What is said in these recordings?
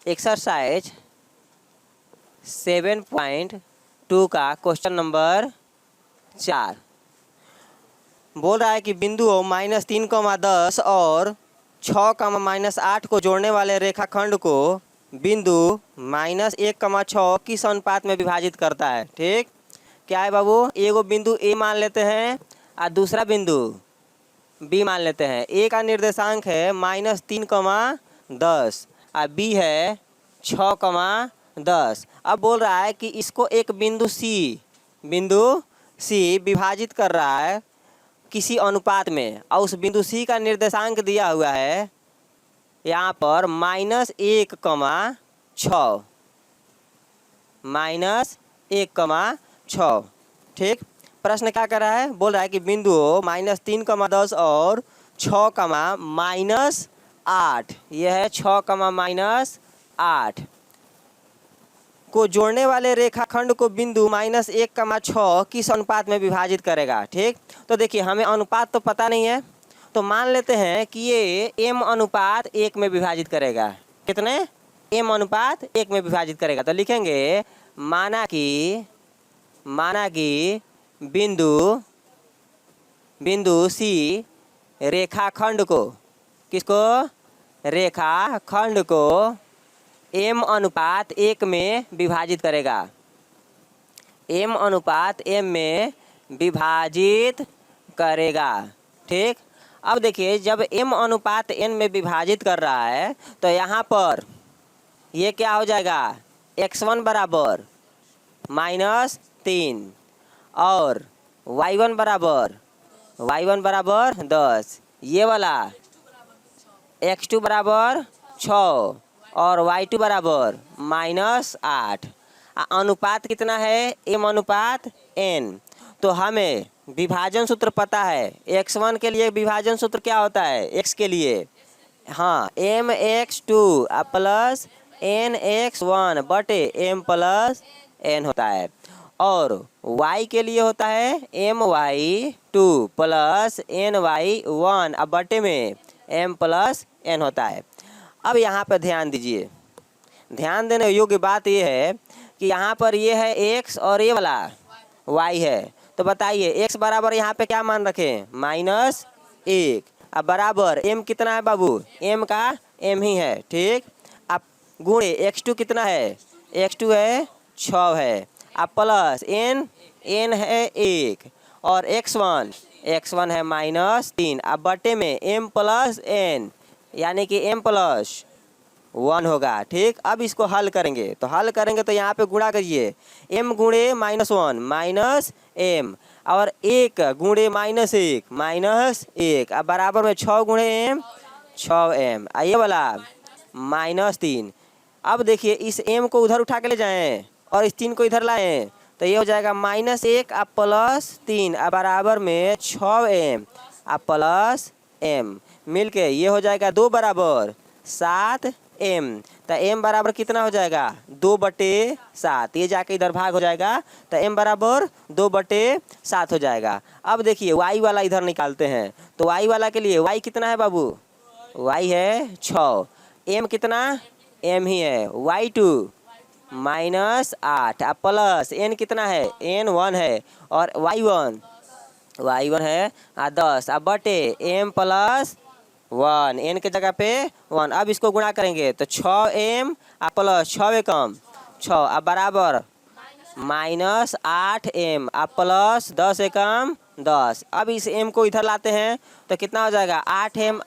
Exercise 7.2 का question number 4 बोल रहा है कि बिंदु -3, 10 और 6, -8 को जोड़ने वाले रेखाखंड को बिंदु -1, 6 किस अनुपात में विभाजित करता है। ठीक, क्या है बाबू, एगो बिंदु ए मान लेते हैं और दूसरा बिंदु बी मान लेते हैं। ए का निर्देशांक है -3, 10 और बी है 6, 10। अब बोल रहा है कि इसको एक बिंदु सी विभाजित कर रहा है किसी अनुपात में, और उस बिंदु सी का निर्देशांक दिया हुआ है यहाँ पर -1, 6, -1, 6। ठीक, प्रश्न क्या कर रहा है, बोल रहा है कि बिंदु -3, 10 और 6, -8, यह है 6, -8 को जोड़ने वाले रेखाखंड को बिंदु -1, 6 किस अनुपात में विभाजित करेगा। ठीक, तो देखिए हमें अनुपात तो पता नहीं है, तो मान लेते हैं कि ये m/1 में विभाजित करेगा। कितने? m/1 में विभाजित करेगा। तो लिखेंगे माना कि बिंदु सी रेखाखंड को, किसको? रेखाखंड को m/1 में विभाजित करेगा। m/m में विभाजित करेगा। ठीक, अब देखिए जब m/n में विभाजित कर रहा है तो यहाँ पर ये क्या हो जाएगा, x1 बराबर -3 और y1 बराबर 10, ये वाला x2 बराबर 6 और y2 बराबर -8। अनुपात कितना है, m/n। तो हमें विभाजन सूत्र पता है, x1 के लिए विभाजन सूत्र क्या होता है, x के लिए, हाँ, mx2 प्लस nx1 बटे m+n होता है, और y के लिए होता है my2 प्लस ny1 बटे में m+n होता है। अब यहाँ पर ध्यान दीजिए, ध्यान देने योग्य बात यह है कि यहाँ पर ये है x और ये वाला y है। तो बताइए x बराबर यहाँ पे क्या मान रखें, -1, अब बराबर m कितना है बाबू, m का m ही है। ठीक, अब गुणे x2 कितना है, x2 है 6 है, अब प्लस n है 1 और x1 है -3, अब बटे में m+n यानी कि m+1 होगा। ठीक, अब इसको हल करेंगे तो यहाँ पे गुणा करिए, m गुणे -1 -m और 1 गुणे -1 अब बराबर में 6 गुणे m 6m, ये वाला -3। अब देखिए इस m को उधर उठा के ले जाएं और इस 3 को इधर लाएं तो ये हो जाएगा -1 +3 बराबर में 6m प्लस m मिलके ये हो जाएगा 2 बराबर 7m। तो m बराबर कितना हो जाएगा, 2/7, ये जाके इधर भाग हो जाएगा तो m बराबर 2/7 हो जाएगा। अब देखिए y वाला इधर निकालते हैं, तो y वाला के लिए y कितना है बाबू, y है 6, m कितना, m ही है, y2 -8 प्लस n कितना है, n1 है, और y1 है 10 बटे m+1, n के जगह पे 1। अब इसको गुणा करेंगे तो 6m प्लस 6 एकम 6 अब बराबर -8m प्लस 10 एकम 10। अब इस m को इधर लाते हैं तो कितना हो जाएगा, 8m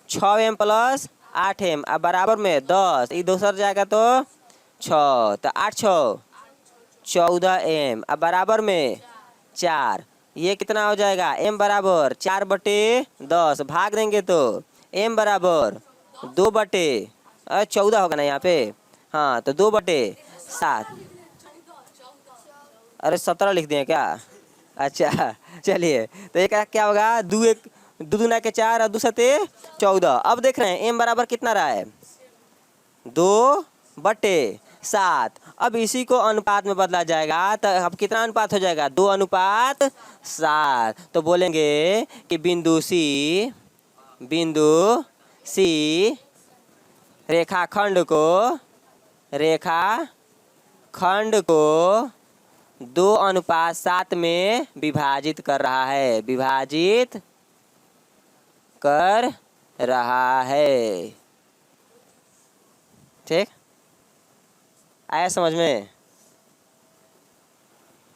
6m प्लस 8m अब बराबर में 10, ये दूसर जाएगा तो 6, तो 8 6 14m अब बराबर में 4, ये कितना हो जाएगा, m बराबर 4/10, भाग देंगे तो m बराबर 2/14 होगा ना यहाँ पे, हाँ, तो 2/7, अरे 17 लिख दिए क्या, अच्छा चलिए, तो ये क्या होगा, 2 दूना के 4 और 2 सते 14। अब देख रहे हैं m बराबर कितना रहा है, 2/7। अब इसी को अनुपात में बदला जाएगा तो अब कितना अनुपात हो जाएगा, 2:7। तो बोलेंगे कि बिंदु सी रेखाखंड को रेखा खंड को 2:7 में विभाजित कर रहा है, विभाजित कर रहा है। ठीक, आया समझ में?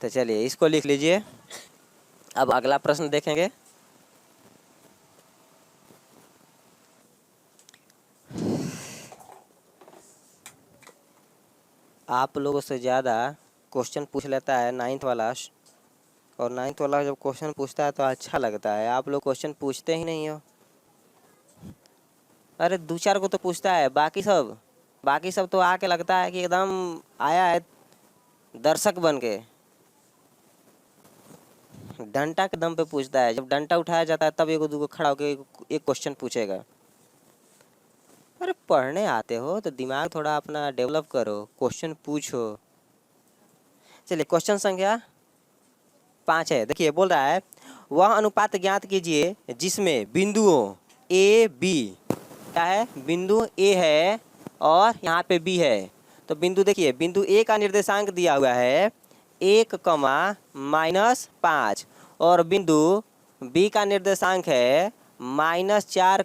तो चलिए इसको लिख लीजिए। अब अगला प्रश्न देखेंगे। आप लोगों से ज़्यादा क्वेश्चन पूछ लेता है 9th वाला, और 9th वाला जब क्वेश्चन पूछता है तो अच्छा लगता है। आप लोग क्वेश्चन पूछते ही नहीं हो। अरे 2-4 को तो पूछता है, बाकी सब तो आके लगता है कि एकदम आया है दर्शक बन के, डंडा के दम पे पूछता है। जब डंडा उठाया जाता है तब 1-2 खड़ा होकर एक क्वेश्चन पूछेगा। अरे पढ़ने आते हो तो दिमाग थोड़ा अपना डेवलप करो, क्वेश्चन पूछो। चलिए क्वेश्चन संख्या 5 है। देखिए बोल रहा है, वह अनुपात ज्ञात कीजिए जिसमें बिंदुओं ए बी, क्या है, बिंदु ए है और यहाँ पे बी है। तो बिंदु देखिए, बिंदु ए का निर्देशांक दिया हुआ है 1, -5 और बिंदु बी का निर्देशांक है -4,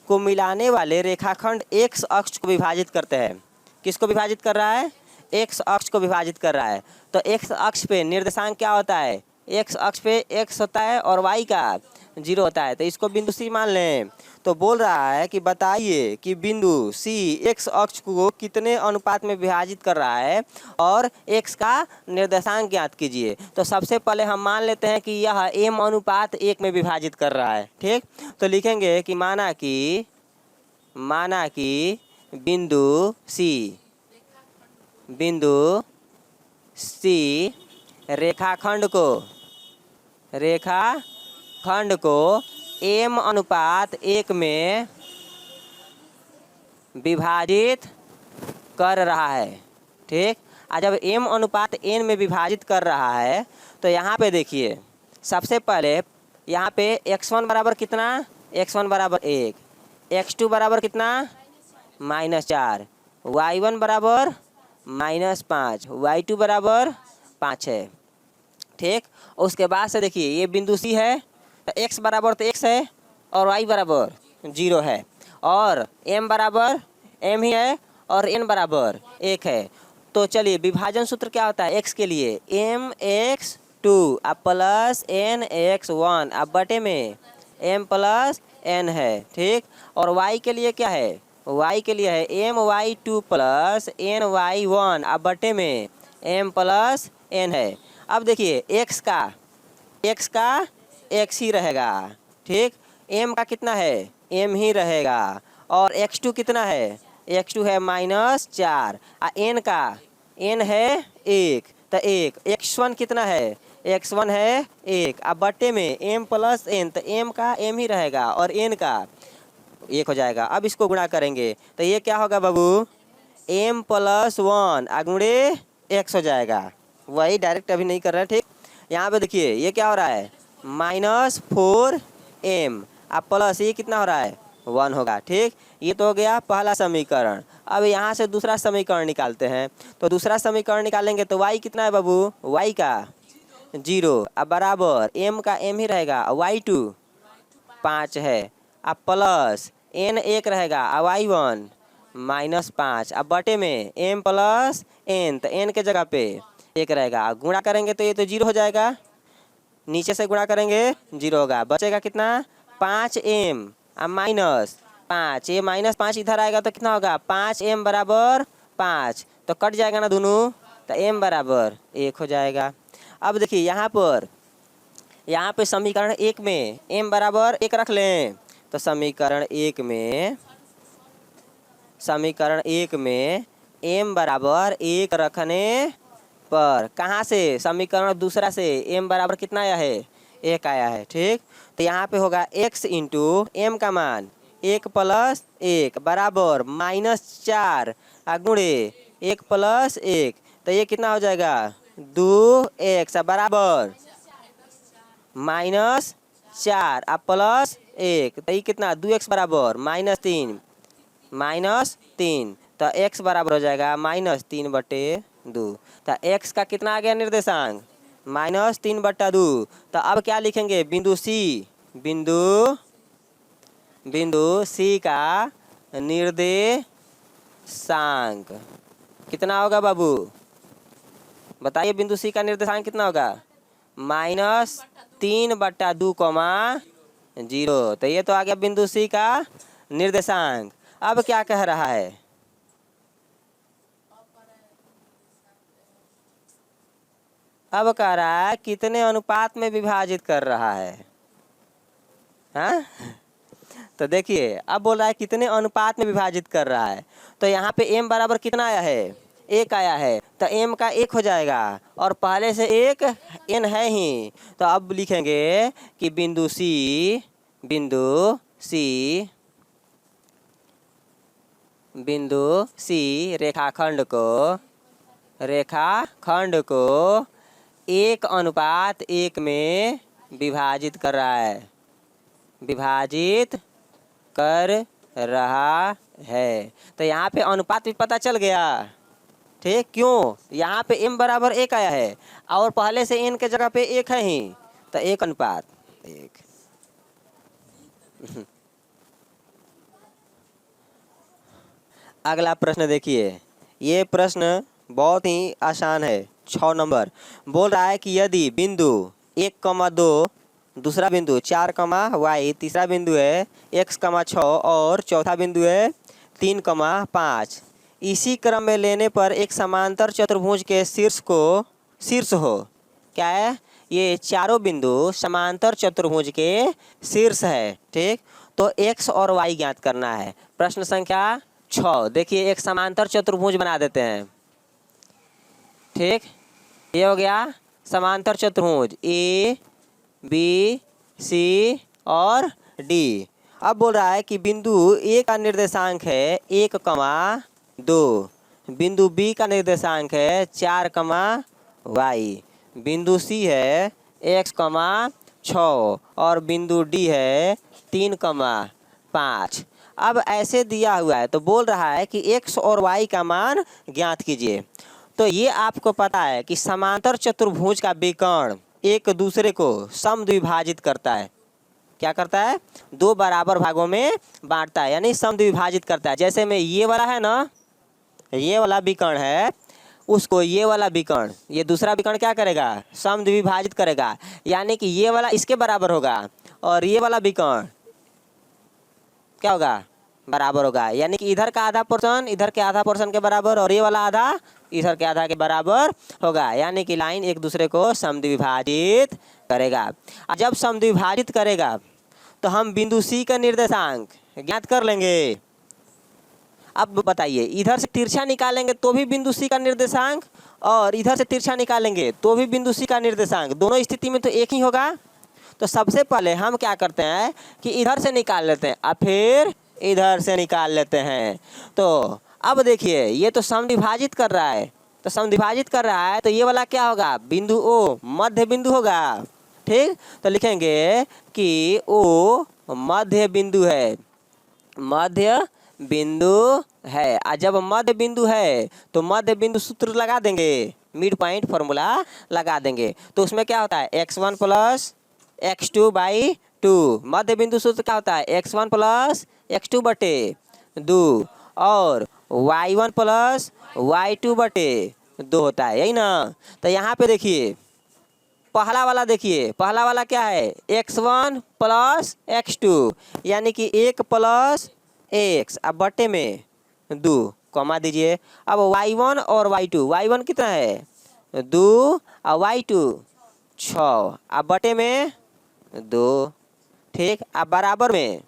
को मिलाने वाले रेखाखंड एक्स अक्ष को विभाजित करते हैं। किसको विभाजित कर रहा है? एक्स अक्ष को विभाजित कर रहा है। तो एक्स अक्ष पे निर्देशांक क्या होता है? एक्स अक्ष पे एक्स होता है और वाई का 0 होता है। तो इसको बिंदु सी मान लें। तो बोल रहा है कि बताइए कि बिंदु सी एक्स अक्ष को कितने अनुपात में विभाजित कर रहा है और एक्स का निर्देशांक ज्ञात कीजिए। तो सबसे पहले हम मान लेते हैं कि यह m/1 में विभाजित कर रहा है। ठीक, तो लिखेंगे कि माना कि बिंदु सी रेखाखंड को m/1 में विभाजित कर रहा है। ठीक, और जब m/n में विभाजित कर रहा है तो यहाँ पे देखिए, सबसे पहले यहाँ पे x1 बराबर कितना? x1 बराबर 1, x2 बराबर कितना? -4, y1 बराबर -5, y2 बराबर 5 है। ठीक, उसके बाद से देखिए ये बिंदु सी है, तो x बराबर तो x है और y बराबर 0 है और m बराबर m ही है और n बराबर 1 है। तो चलिए विभाजन सूत्र क्या होता है x के लिए? mx2 अब प्लस nx1 अब बटे में m प्लस n है। ठीक, और y के लिए क्या है? y के लिए है my2 प्लस ny1 अब बटे में m प्लस n है। अब देखिए x का x ही रहेगा। ठीक, m का कितना है? m ही रहेगा और x2 कितना है? x2 है -4 और n का n है 1, तो 1, x1 कितना है? x1 है 1 अब बटे में m प्लस n, तो m का m ही रहेगा और n का 1 हो जाएगा। अब इसको गुणा करेंगे तो ये क्या होगा बाबू? m + 1 गुणे x हो जाएगा। वही डायरेक्ट अभी नहीं कर रहे हैं। ठीक, यहाँ पे देखिए ये क्या हो रहा है? -4m अब प्लस ये कितना हो रहा है? 1 होगा। ठीक, ये तो हो गया पहला समीकरण। अब यहाँ से दूसरा समीकरण निकालते हैं। तो दूसरा समीकरण निकालेंगे तो y कितना है बाबू? y का 0 अब बराबर m का m ही रहेगा, y2 5 है अब प्लस n 1 रहेगा अब y1 -5 अब बटे में m प्लस n, तो n के जगह पे 1 रहेगा। गुणा करेंगे तो ये तो 0 हो जाएगा, नीचे से गुणा करेंगे 0 होगा, बचेगा कितना? 5m अब -5, ये -5 इधर आएगा तो कितना होगा? 5m बराबर 5, तो कट जाएगा ना दोनों, तो m बराबर 1 हो जाएगा। अब देखिए यहाँ पे समीकरण 1 में m बराबर 1 रख लें, तो समीकरण 1 में m बराबर 1 रखने पर कहाँ से? समीकरण दूसरा से m बराबर कितना आया है? 1 आया है। ठीक, तो यहाँ पे होगा x इंटू m का मान 1 + 1 बराबर -4 गुणे 1 + 1, तो ये कितना हो जाएगा? 2x बराबर -4 अब +1, तो ये कितना? 2x बराबर -3 -3, तो x बराबर हो जाएगा -3/2। तो x का कितना आ गया निर्देशांक -3/2। तो अब क्या लिखेंगे बिंदु C का निर्देशांक कितना होगा बाबू? बताइए बिंदु C का निर्देशांक कितना होगा? -3/2, 0। तो ये तो आ गया बिंदु C का निर्देशांक। अब क्या कह रहा है? अब कह रहा है कितने अनुपात में विभाजित कर रहा है। हाँ, तो देखिए अब बोल रहा है कितने अनुपात में विभाजित कर रहा है। तो यहाँ पे m बराबर कितना आया है? 1 आया है, तो m का 1 हो जाएगा और पहले से एक n है ही। तो अब लिखेंगे कि बिंदु C रेखाखंड को 1:1 में विभाजित कर रहा है। तो यहाँ पे अनुपात भी पता चल गया। ठीक, क्यों? यहाँ पे m बराबर 1 आया है और पहले से n के जगह पे 1 है ही, तो 1:1। अगला प्रश्न देखिए, ये प्रश्न बहुत ही आसान है। 6 नंबर बोल रहा है कि यदि बिंदु 1,2, दूसरा बिंदु 4,y, तीसरा बिंदु है x,6 और चौथा बिंदु है 3,5, इसी क्रम में लेने पर एक समांतर चतुर्भुज के शीर्ष हो। क्या है? ये चारों बिंदु समांतर चतुर्भुज के शीर्ष है। ठीक, तो x और y ज्ञात करना है। प्रश्न संख्या 6 देखिए, एक समांतर चतुर्भुज बना देते हैं। ठीक, ये हो गया समांतर चतुर्भुज A B C और D। अब बोल रहा है कि बिंदु A का निर्देशांक है 1,2, बिंदु B का निर्देशांक है 4,y, बिंदु C है x,6 और बिंदु D है 3,5। अब ऐसे दिया हुआ है तो बोल रहा है कि x और y का मान ज्ञात कीजिए। तो ये आपको पता है कि समांतर चतुर्भुज का विकर्ण एक दूसरे को समद्विभाजित करता है। क्या करता है? 2 बराबर भागों में बांटता है, यानी समद्विभाजित करता है। जैसे में ये वाला है ना, ये वाला विकर्ण है, उसको ये वाला विकर्ण, ये दूसरा विकर्ण क्या करेगा? समद्विभाजित करेगा, यानी कि ये वाला इसके बराबर होगा और ये वाला विकर्ण क्या होगा? बराबर होगा, यानी कि इधर का आधा पोर्शन इधर के आधा पोर्शन के बराबर और ये वाला आधा इधर के आधा के बराबर होगा, यानी कि लाइन एक दूसरे को समद्विभाजित करेगा। और जब समद्विभाजित करेगा तो हम बिंदु C का निर्देशांक ज्ञात कर लेंगे। अब बताइए, इधर से तिरछा निकालेंगे तो भी बिंदु C का निर्देशांक और इधर से तिरछा निकालेंगे तो भी बिंदु C का निर्देशांक, दोनों स्थिति में तो एक ही होगा। तो सबसे पहले हम क्या करते हैं कि इधर से निकाल लेते हैं और फिर इधर से निकाल लेते हैं। तो अब देखिए, ये तो समद्विभाजित कर रहा है, तो समद्विभाजित कर रहा है तो ये वाला क्या होगा? बिंदु O मध्य बिंदु होगा। ठीक, तो लिखेंगे कि O मध्य बिंदु है, और जब मध्य बिंदु है तो मध्य बिंदु सूत्र लगा देंगे, मिड पॉइंट फॉर्मूला लगा देंगे। तो उसमें क्या होता है? x1 + x2/2। मध्य बिंदु सूत्र क्या होता है? x1 + x2/2 और y1 + y2/2 होता है, यही ना। तो यहाँ पे देखिए, पहला वाला क्या है? x1 + x2, यानी कि 1 + x अब बटे में 2 कॉमा दीजिए। अब y1 और y2, y1 कितना है? 2 और y2 6 अब बटे में 2। ठीक, अब बराबर में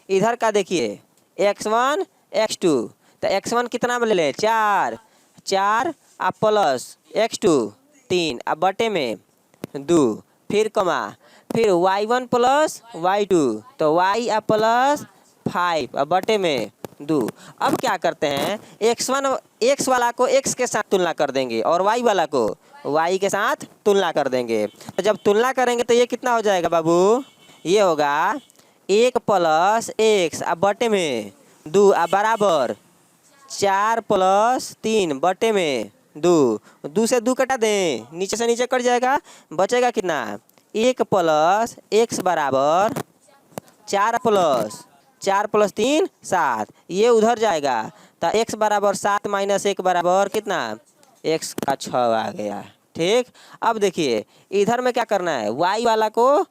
इधर का देखिए x1 x2, तो x1 कितना में ले लें? 4 अब प्लस x2 3 अब बटे में 2, फिर कमा, फिर y1 + y2, तो y अब प्लस 5 अब बटे में 2। अब क्या करते हैं? x वाला को x के साथ तुलना कर देंगे और y वाला को y के साथ तुलना कर देंगे। तो जब तुलना करेंगे तो ये कितना हो जाएगा बाबू? ये होगा 1 + x अब बटे में दो बराबर 4+3 बटे में दो, दो से दो कटा दें, नीचे से नीचे कट जाएगा, बचेगा कितना 1 प्लस x बराबर 4+3 7, ये उधर जाएगा तो x बराबर 7 माइनस 1 बराबर कितना x का 6 आ गया। ठीक, अब देखिए इधर में क्या करना है, y वाला को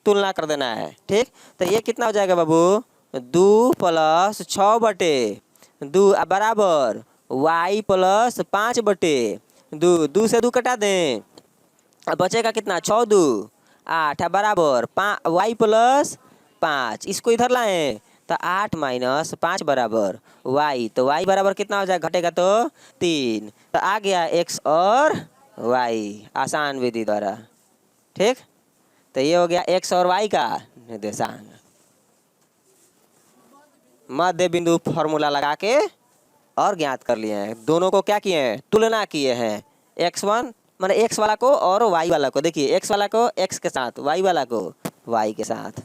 तुलना कर देना है। ठीक, तो ये कितना हो जाएगा बाबू 2 + 6 बटे 2 बराबर y + 5 बटे 2, 2 से 2 कटा दें, अब बचेगा कितना 6 2 8 बराबर y + 5, इसको इधर लाएं तो 8 - 5 बराबर y, तो y बराबर कितना हो जाएगा, घटेगा तो 3, तो आ गया x और y आसान विधि द्वारा। ठीक, तो ये हो गया x और y का निर्देशांक। मध्य बिंदु फॉर्मूला लगा के और ज्ञात कर लिए हैं, दोनों को क्या किए हैं, तुलना किए हैं, x1 माने x वाला को और y वाला को, देखिए x वाला को x के साथ, y वाला को y के साथ।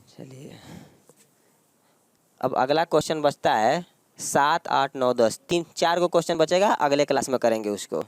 चलिए अब अगला क्वेश्चन बचता है 7 8 9 10, 3 4 को क्वेश्चन बचेगा, अगले क्लास में करेंगे उसको।